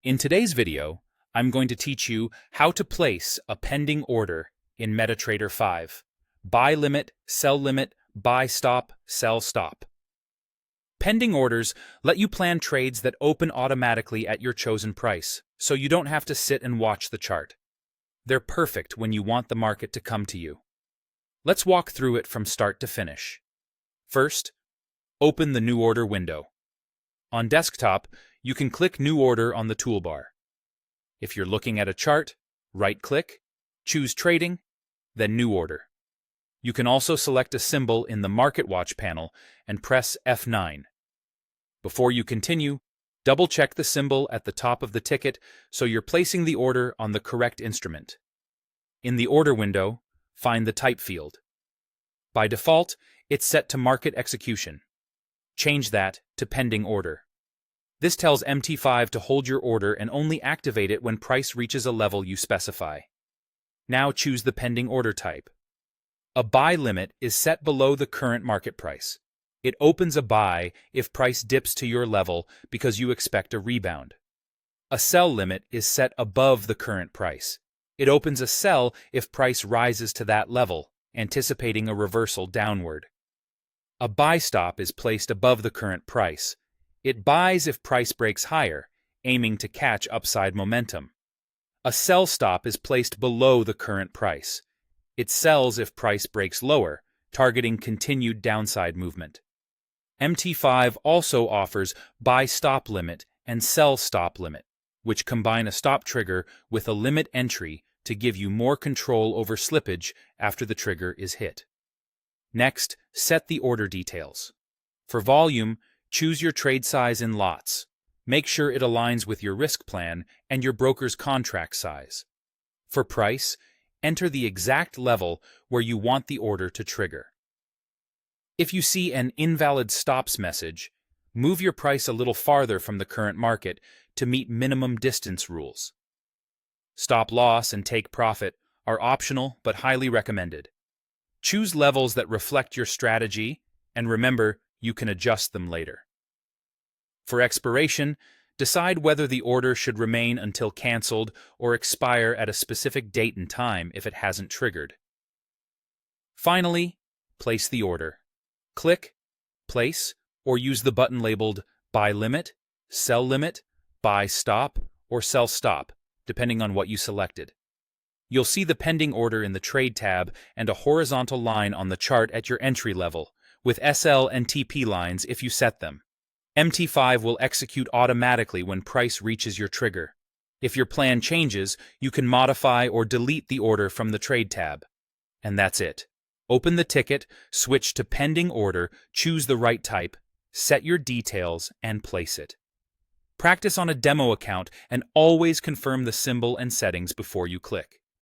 In today's video, I'm going to teach you how to place a pending order in MetaTrader 5. Buy limit, sell limit, buy stop, sell stop. Pending orders let you plan trades that open automatically at your chosen price, so you don't have to sit and watch the chart. They're perfect when you want the market to come to you. Let's walk through it from start to finish. First, open the New Order window. On desktop, you can click New Order on the toolbar. If you're looking at a chart, right-click, choose Trading, then New Order. You can also select a symbol in the Market Watch panel and press F9. Before you continue, double-check the symbol at the top of the ticket so you're placing the order on the correct instrument. In the Order window, find the Type field. By default, it's set to Market Execution. Change that to Pending Order. This tells MT5 to hold your order and only activate it when price reaches a level you specify. Now choose the pending order type. A buy limit is set below the current market price. It opens a buy if price dips to your level because you expect a rebound. A sell limit is set above the current price. It opens a sell if price rises to that level, anticipating a reversal downward. A buy stop is placed above the current price. It buys if price breaks higher, aiming to catch upside momentum. A sell stop is placed below the current price. It sells if price breaks lower, targeting continued downside movement. MT5 also offers buy stop limit and sell stop limit, which combine a stop trigger with a limit entry to give you more control over slippage after the trigger is hit. Next, set the order details. For volume, choose your trade size in lots. Make sure it aligns with your risk plan and your broker's contract size. For price, enter the exact level where you want the order to trigger. If you see an invalid stops message, move your price a little farther from the current market to meet minimum distance rules. Stop loss and take profit are optional but highly recommended. Choose levels that reflect your strategy, and remember, you can adjust them later. For expiration, decide whether the order should remain until canceled or expire at a specific date and time if it hasn't triggered. Finally, place the order. Click, place, or use the button labeled Buy Limit, Sell Limit, Buy Stop, or Sell Stop, depending on what you selected. You'll see the pending order in the Trade tab and a horizontal line on the chart at your entry level, with SL and TP lines if you set them. MT5 will execute automatically when price reaches your trigger. If your plan changes, you can modify or delete the order from the Trade tab. And that's it. Open the ticket, switch to Pending Order, choose the right type, set your details, and place it. Practice on a demo account and always confirm the symbol and settings before you click.